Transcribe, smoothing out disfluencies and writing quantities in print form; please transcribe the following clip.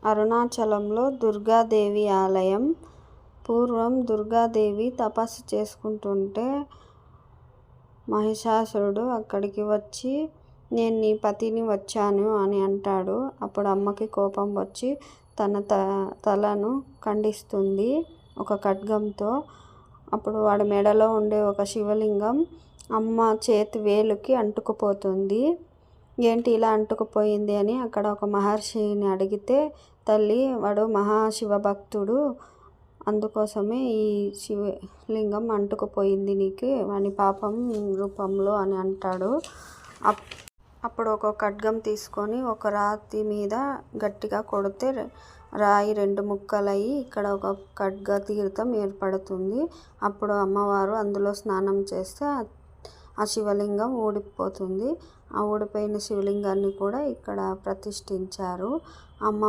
అరుణాచలంలో దుర్గాదేవి ఆలయం. పూర్వం దుర్గాదేవి తపస్సు చేసుకుంటుంటే మహిషాసురుడు అక్కడికి వచ్చి నేను నీ పతిని వచ్చాను అని అంటాడు. అప్పుడు అమ్మకి కోపం వచ్చి తన తలను ఖండిస్తుంది ఒక ఖడ్గంతో. అప్పుడు వాడి మెడలో ఉండే ఒక శివలింగం అమ్మ చేతి వేలుకి అంటుకుపోతుంది. ఏంటి ఇలా అంటుకుపోయింది అని అక్కడ ఒక మహర్షిని అడిగితే, తల్లి వాడు మహాశివభక్తుడు, అందుకోసమే ఈ శివలింగం అంటుకుపోయింది నీకు వాని పాపం రూపంలో అని అంటాడు. అప్పుడు ఒక ఖడ్గం తీసుకొని ఒక రాతి మీద గట్టిగా కొడితే రాయి 2 ముక్కలయ్యి ఇక్కడ ఒక ఖడ్గ తీర్థం ఏర్పడుతుంది. అప్పుడు అమ్మవారు అందులో స్నానం చేస్తే ఆ శివలింగం ఊడిపోతుంది. ఆ ఊడిపోయిన శివలింగాన్ని కూడా ఇక్కడ ప్రతిష్ఠించారు. అమ్మ